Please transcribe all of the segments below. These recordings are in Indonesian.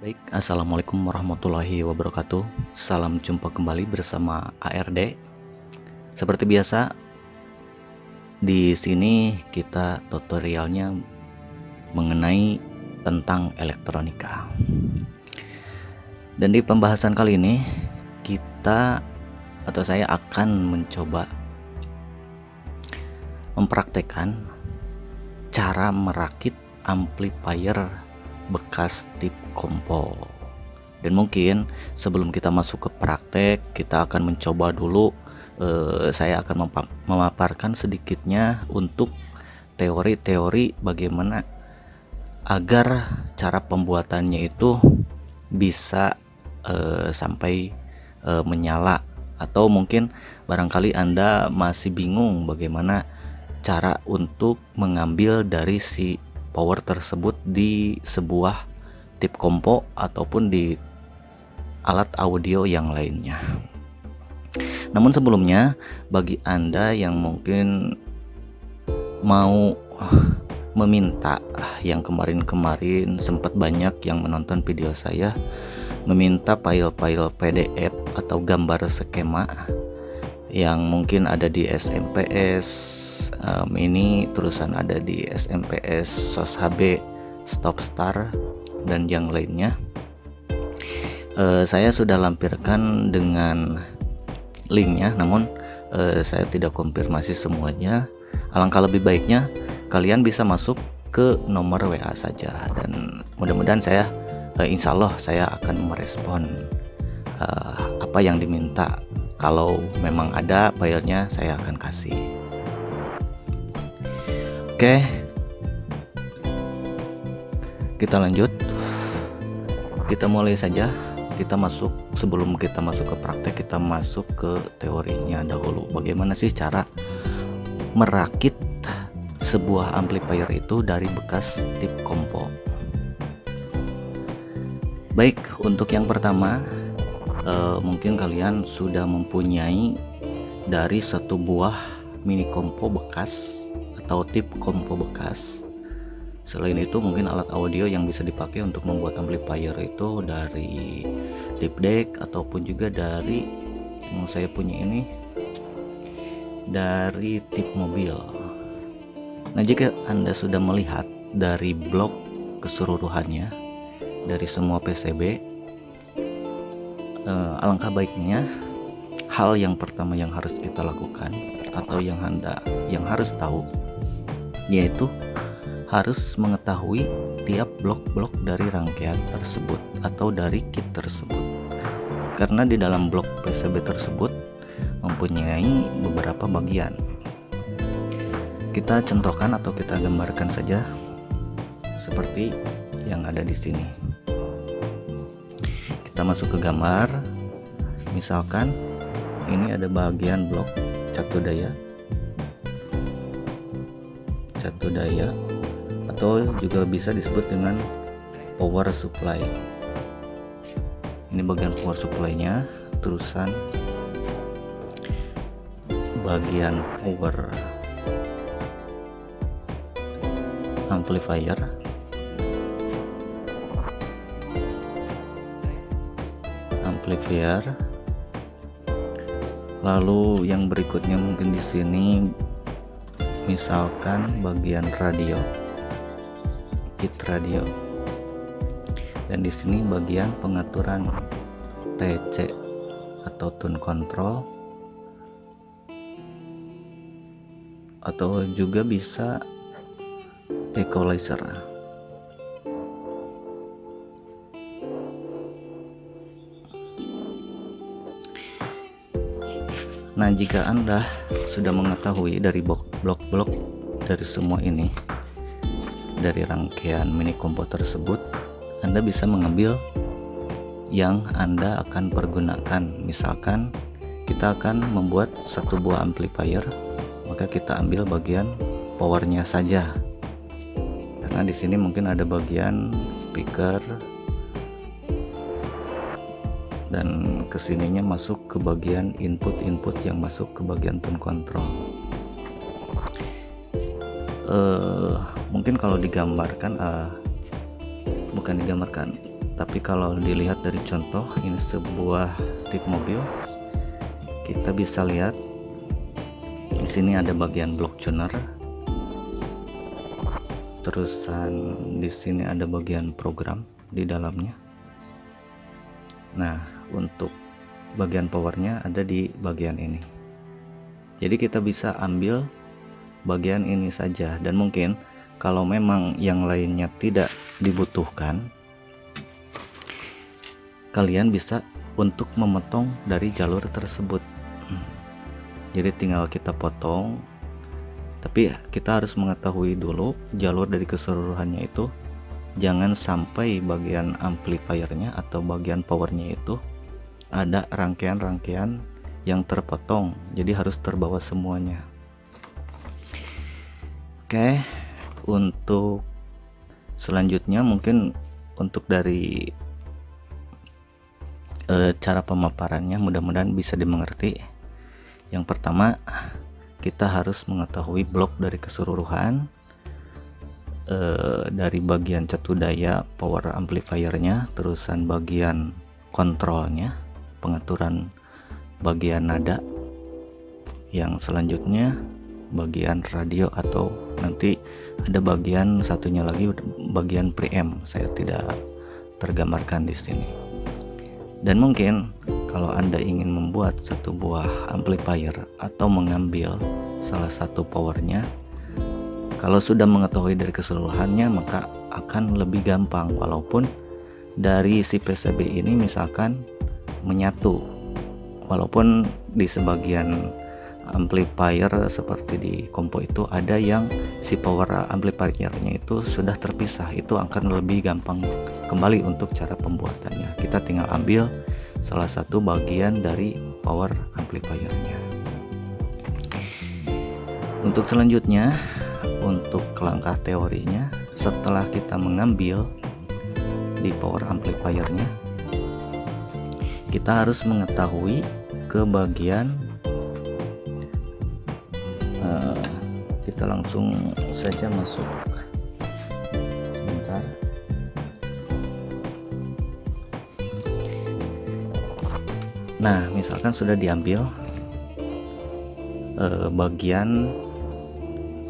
Baik, assalamualaikum warahmatullahi wabarakatuh. Salam jumpa kembali bersama ARD. Seperti biasa, di sini kita tutorialnya mengenai tentang elektronika. Dan di pembahasan kali ini saya akan mencoba mempraktekkan cara merakit amplifier bekas tip kompo. Dan mungkin sebelum kita masuk ke praktek, kita akan mencoba dulu. Saya akan memaparkan sedikitnya untuk teori-teori bagaimana agar cara pembuatannya itu bisa sampai menyala, atau mungkin barangkali Anda masih bingung bagaimana cara untuk mengambil dari si power tersebut di sebuah tip kompo ataupun di alat audio yang lainnya. Namun sebelumnya, bagi Anda yang mungkin mau meminta, yang kemarin sempat banyak yang menonton video saya meminta file-file PDF atau gambar skema yang mungkin ada di SMPS Mini, terusan ada di SMPS SOS HB, Stopstar, dan yang lainnya. Saya sudah lampirkan dengan linknya, namun saya tidak konfirmasi semuanya. Alangkah lebih baiknya kalian bisa masuk ke nomor WA saja, dan mudah-mudahan insya Allah saya akan merespon apa yang diminta. Kalau memang ada filenya, saya akan kasih. Oke, kita lanjut. Kita mulai saja. Sebelum kita masuk ke praktek, kita masuk ke teorinya dahulu. Bagaimana sih cara merakit sebuah amplifier itu dari bekas tip kompo? Baik, untuk yang pertama, mungkin kalian sudah mempunyai dari satu buah mini kompo bekas atau tip kompo bekas. Selain itu, mungkin alat audio yang bisa dipakai untuk membuat amplifier itu dari tip deck, ataupun juga dari yang saya punya ini dari tip mobil. Nah, jika Anda sudah melihat dari blok keseluruhannya dari semua PCB, alangkah baiknya hal yang pertama yang harus kita lakukan atau yang harus tahu, yaitu harus mengetahui tiap blok-blok dari rangkaian tersebut atau dari kit tersebut, karena di dalam blok PCB tersebut mempunyai beberapa bagian. Kita contohkan atau kita gambarkan saja seperti yang ada di sini. Kita masuk ke gambar. Misalkan ini ada bagian blok catu daya, atau juga bisa disebut dengan power supply. Ini bagian power supply-nya, terusan bagian power amplifier, lalu yang berikutnya mungkin di sini misalkan bagian radio, kit radio, dan di sini bagian pengaturan TC atau tune control, atau juga bisa equalizer. Nah, jika Anda sudah mengetahui dari blok-blok dari semua ini, dari rangkaian mini kompo tersebut, Anda bisa mengambil yang Anda akan pergunakan. Misalkan kita akan membuat satu buah amplifier, maka kita ambil bagian powernya saja, karena di sini mungkin ada bagian speaker, dan kesininya masuk ke bagian input yang masuk ke bagian tone control. Mungkin kalau digambarkan, bukan digambarkan, Tapi kalau dilihat dari contoh, ini sebuah tip mobil, kita bisa lihat di sini ada bagian block tuner, terusan di sini ada bagian program di dalamnya. Nah, untuk bagian powernya ada di bagian ini. Jadi kita bisa ambil bagian ini saja, dan mungkin kalau memang yang lainnya tidak dibutuhkan, kalian bisa untuk memotong dari jalur tersebut. Jadi tinggal kita potong, tapi kita harus mengetahui dulu jalur dari keseluruhannya itu, jangan sampai bagian amplifiernya atau bagian powernya itu ada rangkaian-rangkaian yang terpotong, jadi harus terbawa semuanya. Oke, untuk selanjutnya mungkin untuk dari cara pemaparannya mudah-mudahan bisa dimengerti. Yang pertama, kita harus mengetahui blok dari keseluruhan, dari bagian catu daya power amplifiernya, terusan bagian kontrolnya, pengaturan bagian nada, yang selanjutnya bagian radio, atau nanti ada bagian satunya lagi bagian preamp, saya tidak tergambarkan di sini. Dan mungkin kalau Anda ingin membuat satu buah amplifier atau mengambil salah satu powernya, kalau sudah mengetahui dari keseluruhannya maka akan lebih gampang, walaupun dari si PCB ini misalkan menyatu, walaupun di sebagian amplifier seperti di kompo itu ada yang si power amplifiernya itu sudah terpisah, itu akan lebih gampang kembali untuk cara pembuatannya. Kita tinggal ambil salah satu bagian dari power amplifiernya. Untuk selanjutnya, untuk langkah teorinya, setelah kita mengambil di power amplifiernya, kita harus mengetahui ke bagian, kita langsung saja masuk sebentar. Nah, misalkan sudah diambil bagian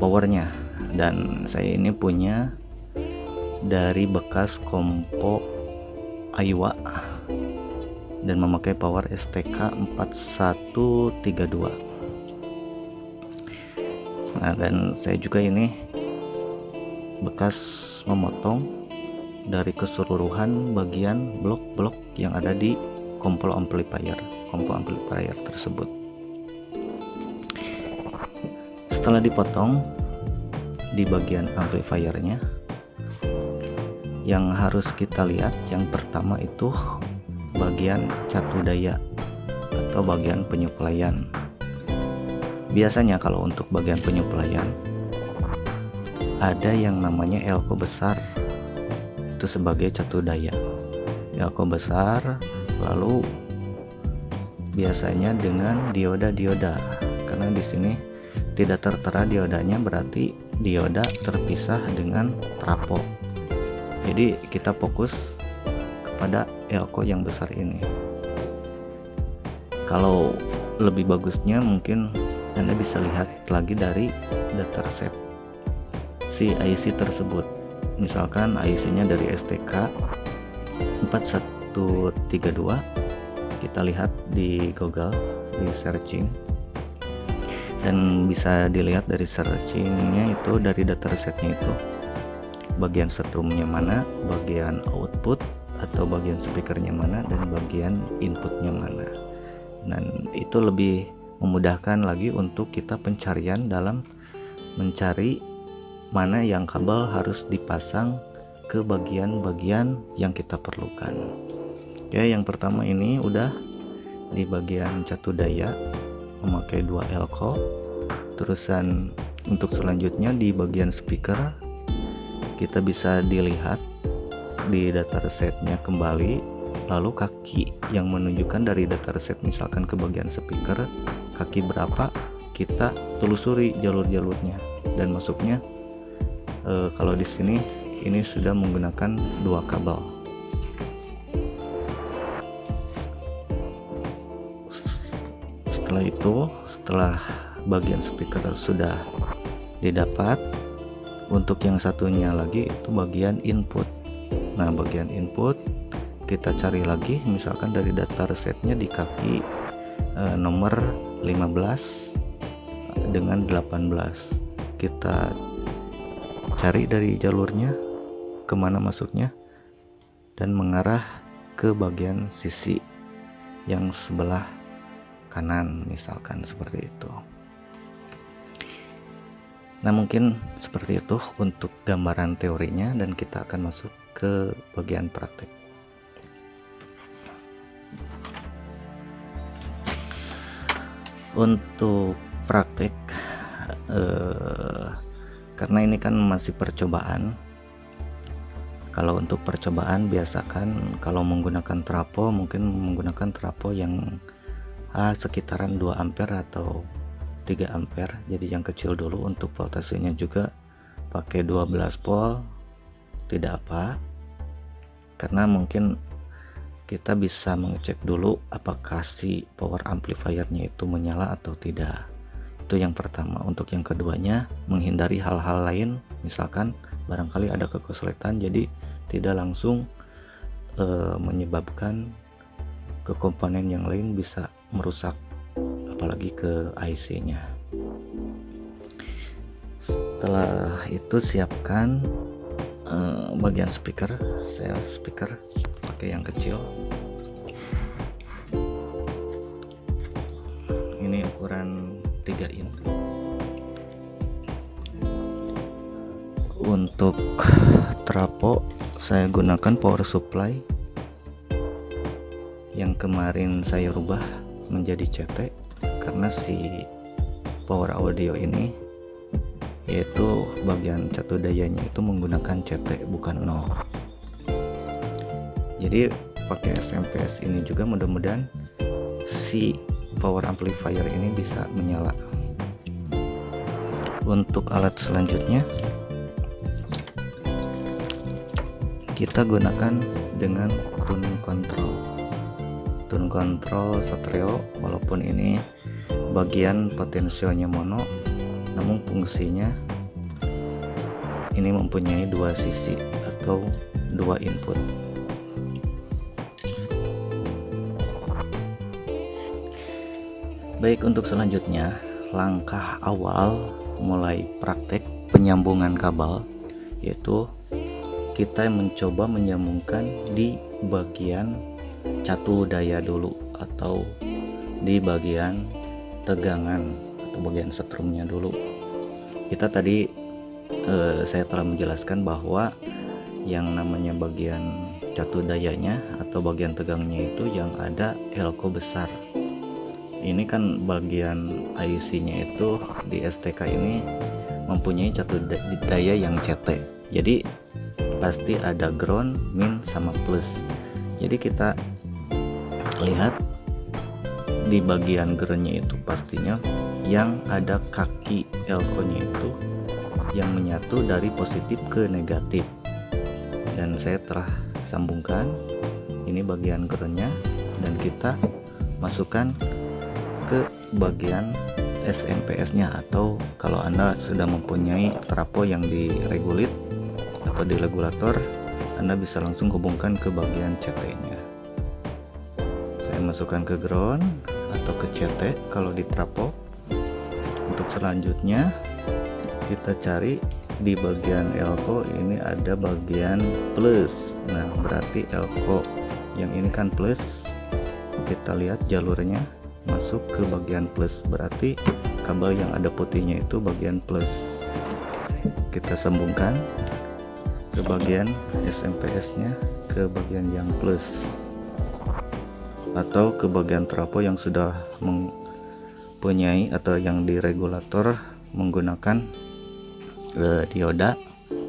powernya, dan saya ini punya dari bekas kompo Aiwa dan memakai power STK 4132. Nah, dan saya juga ini bekas memotong dari keseluruhan bagian blok-blok yang ada di kompo amplifier tersebut. Setelah dipotong di bagian amplifiernya, yang harus kita lihat yang pertama itu bagian catu daya atau bagian penyuplaian. Biasanya kalau untuk bagian penyuplaian ada yang namanya elko besar, itu sebagai catu daya. Elko besar, lalu biasanya dengan dioda, karena di sini tidak tertera diodanya, berarti dioda terpisah dengan trapo. Jadi kita fokus kepada elko yang besar ini. Kalau lebih bagusnya mungkin Anda bisa lihat lagi dari dataset si IC tersebut. Misalkan IC-nya dari STK 4132, kita lihat di Google, di searching, dan bisa dilihat dari searchingnya itu dari datasetnya itu bagian setrumnya mana, bagian output atau bagian speakernya mana, dan bagian inputnya mana. Dan itu lebih memudahkan lagi untuk kita pencarian dalam mencari mana yang kabel harus dipasang ke bagian-bagian yang kita perlukan. Oke, yang pertama ini udah di bagian catu daya memakai 2 elko. Terusan untuk selanjutnya di bagian speaker, kita bisa dilihat di datasetnya kembali, lalu kaki yang menunjukkan dari dataset misalkan ke bagian speaker kaki berapa, kita telusuri jalur-jalurnya dan masuknya. Kalau di sini ini sudah menggunakan 2 kabel. Setelah itu, setelah bagian speaker sudah didapat, untuk yang satunya lagi itu bagian input. Nah, bagian input kita cari lagi, misalkan dari data resetnya di kaki nomor 15 dengan 18. Kita cari dari jalurnya kemana masuknya dan mengarah ke bagian sisi yang sebelah kanan, misalkan seperti itu. Nah, mungkin seperti itu untuk gambaran teorinya, dan kita akan masuk ke bagian praktek. Untuk praktek, karena ini kan masih percobaan. Kalau untuk percobaan, biasakan kalau menggunakan trafo, mungkin menggunakan trafo yang sekitaran 2 ampere atau 3 ampere. Jadi yang kecil dulu. Untuk voltasenya juga pakai 12 volt, tidak apa, karena mungkin kita bisa mengecek dulu apakah si power amplifiernya itu menyala atau tidak. Itu yang pertama. Untuk yang keduanya, menghindari hal-hal lain, misalkan barangkali ada kesulitan, jadi tidak langsung menyebabkan ke komponen yang lain bisa merusak, apalagi ke IC-nya. Setelah itu siapkan bagian speaker. Saya speaker pakai yang kecil. Ini ukuran 3 in. Untuk trafo saya gunakan power supply yang kemarin saya rubah menjadi CT, karena si power audio ini yaitu bagian catu dayanya itu menggunakan CT bukan 0. Jadi pakai SMPS ini juga mudah-mudahan si power amplifier ini bisa menyala. Untuk alat selanjutnya kita gunakan dengan tune control stereo. Walaupun ini bagian potensionya mono, namun fungsinya ini mempunyai 2 sisi atau 2 input. Baik, untuk selanjutnya, langkah awal mulai praktek penyambungan kabel, yaitu kita mencoba menyambungkan di bagian catu daya dulu, atau di bagian tegangan atau bagian setrumnya dulu. Kita tadi saya telah menjelaskan bahwa yang namanya bagian catu dayanya atau bagian tegangnya itu yang ada elko besar. Ini kan bagian IC-nya itu di STK ini mempunyai catu daya yang CT. Jadi pasti ada ground, min, sama plus. Jadi kita lihat di bagian groundnya itu pastinya yang ada kaki elko-nya itu yang menyatu dari positif ke negatif. Dan saya telah sambungkan ini bagian groundnya, dan kita masukkan ke bagian SMPS-nya, atau kalau Anda sudah mempunyai trafo yang diregulit atau di regulator, Anda bisa langsung hubungkan ke bagian CT-nya. Saya masukkan ke ground atau ke CT kalau di trafo. Untuk selanjutnya kita cari di bagian elko, ini ada bagian plus. Nah, berarti elko yang ini kan plus. Kita lihat jalurnya masuk ke bagian plus, berarti kabel yang ada putihnya itu bagian plus. Kita sambungkan ke bagian SMPS-nya ke bagian yang plus, atau ke bagian trafo yang sudah mempunyai atau yang di regulator menggunakan dioda,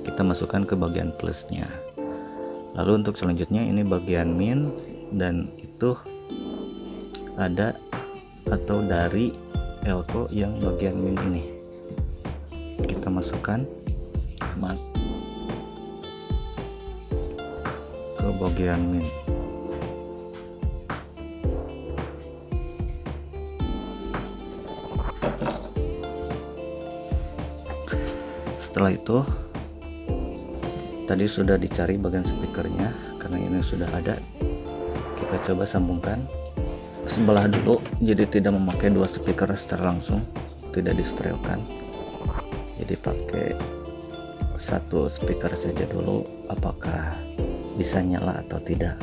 kita masukkan ke bagian plusnya. Lalu untuk selanjutnya ini bagian min, dan itu ada atau dari elko yang bagian min ini kita masukkan ke bagian min. setelah itu tadi sudah dicari bagian speakernya, karena ini sudah ada, kita coba sambungkan sebelah dulu, jadi tidak memakai dua speaker secara langsung, tidak distereokan, jadi pakai satu speaker saja dulu. Apakah bisa nyala atau tidak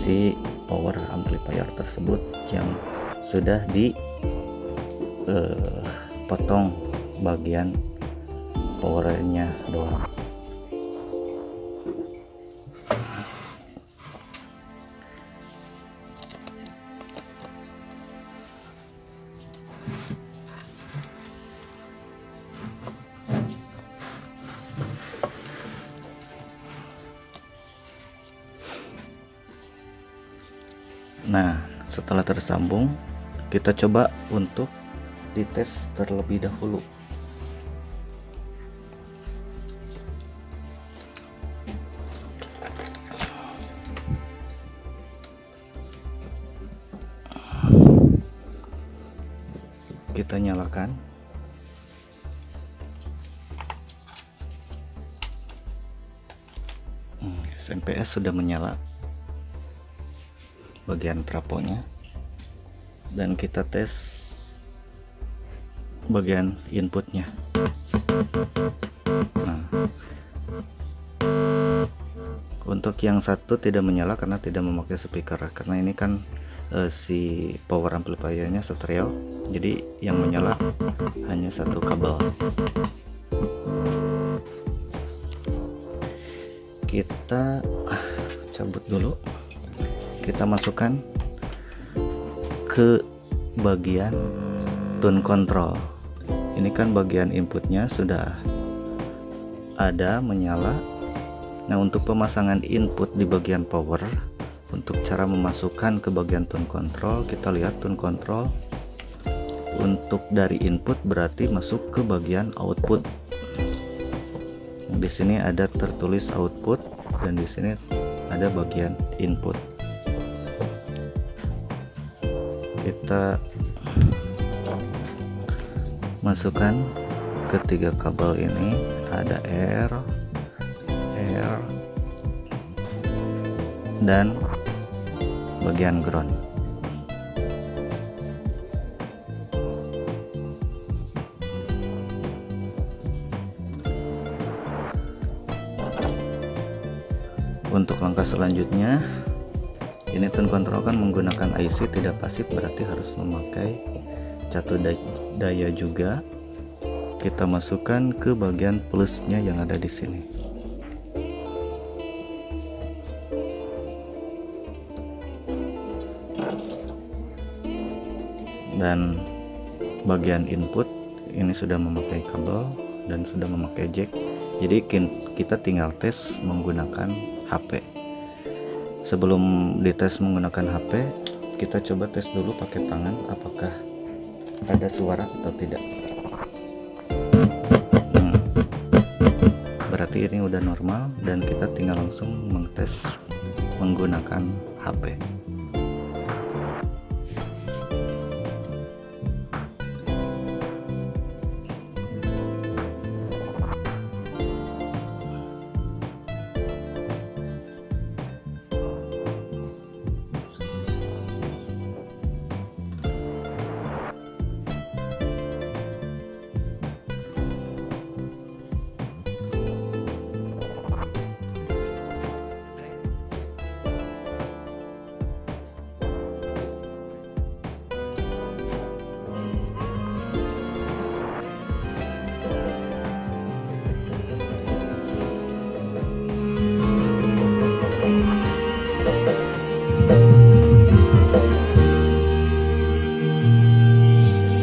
si power amplifier tersebut yang sudah dipotong bagian powernya doang. Nah, setelah tersambung, kita coba untuk dites terlebih dahulu. Kita nyalakan. SMPS sudah menyala bagian trafonya, dan kita tes bagian inputnya. Nah, untuk yang satu tidak menyala karena tidak memakai speaker, karena ini kan si power amplifiernya stereo, jadi yang menyala hanya satu kabel. Kita cabut dulu, kita masukkan ke bagian tune control. Ini kan bagian inputnya sudah ada menyala. Nah, untuk pemasangan input di bagian power, untuk cara memasukkan ke bagian tune control, kita lihat tune control untuk dari input berarti masuk ke bagian output. Di sini ada tertulis output dan di sini ada bagian input. Kita masukkan ketiga kabel ini, ada R dan bagian ground. Untuk langkah selanjutnya, ini tune control kan menggunakan IC tidak pasif, berarti harus memakai catu daya juga. Kita masukkan ke bagian plusnya yang ada di sini. Dan bagian input ini sudah memakai kabel dan sudah memakai jack. Jadi kita tinggal tes menggunakan HP. Sebelum dites menggunakan HP, kita coba tes dulu pakai tangan apakah ada suara atau tidak. Berarti ini udah normal dan kita tinggal langsung mengtes menggunakan HP.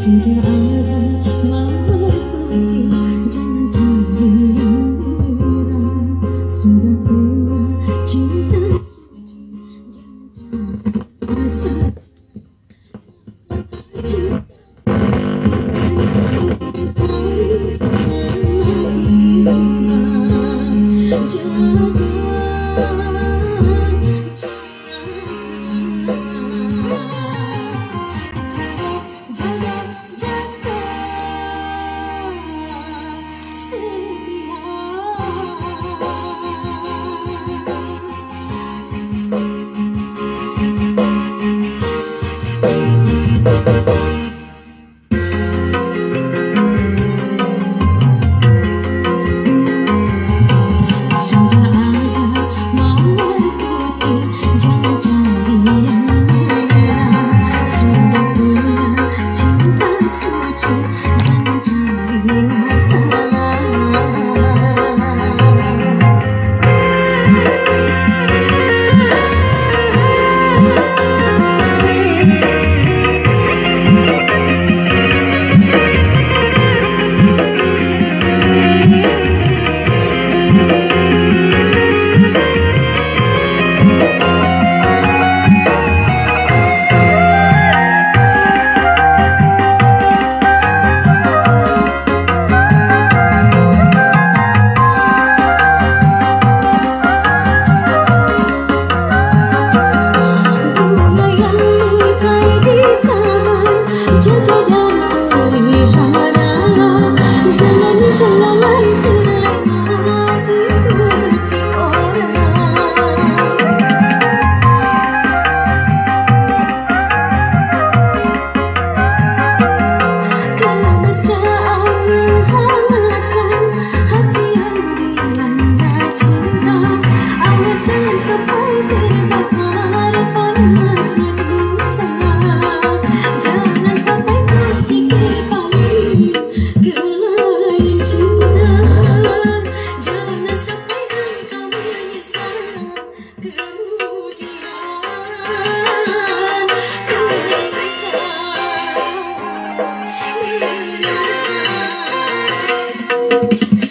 Sudah ada mawar putih, jangan cari yang merah. Sudah keluar cinta suci, jangan cari rasa. Cinta bukan sari, jangan lagi bunga. Jaga, jaga.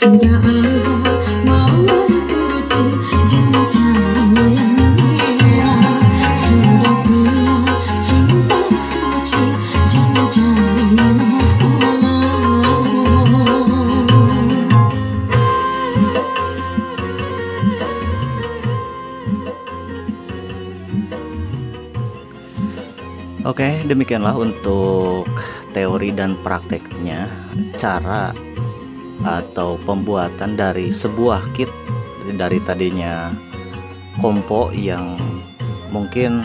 Sudah ada mawar putih, jangan cari yang merah. Sudah punya cinta suci, jangan cari masalah. Oke, demikianlah untuk teori dan prakteknya, cara atau pembuatan dari sebuah kit dari tadinya kompo yang mungkin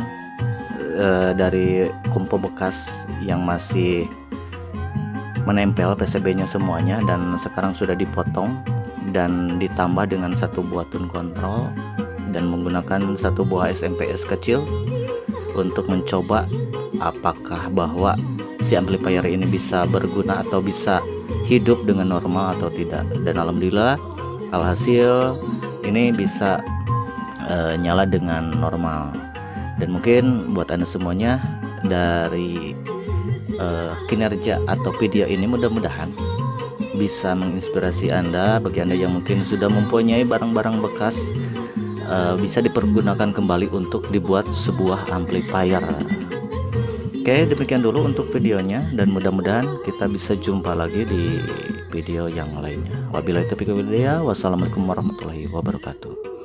dari kompo bekas yang masih menempel PCB-nya semuanya, dan sekarang sudah dipotong dan ditambah dengan satu buah tune control dan menggunakan satu buah SMPS kecil untuk mencoba apakah bahwa si amplifier ini bisa berguna atau bisa hidup dengan normal atau tidak. Dan alhamdulillah alhasil ini bisa nyala dengan normal. Dan mungkin buat Anda semuanya dari kinerja atau video ini mudah-mudahan bisa menginspirasi Anda. Bagi Anda yang mungkin sudah mempunyai barang-barang bekas, bisa dipergunakan kembali untuk dibuat sebuah amplifier. Oke, demikian dulu untuk videonya, dan mudah-mudahan kita bisa jumpa lagi di video yang lainnya. Wabillahi taufiq wal hidayah. Wassalamualaikum warahmatullahi wabarakatuh.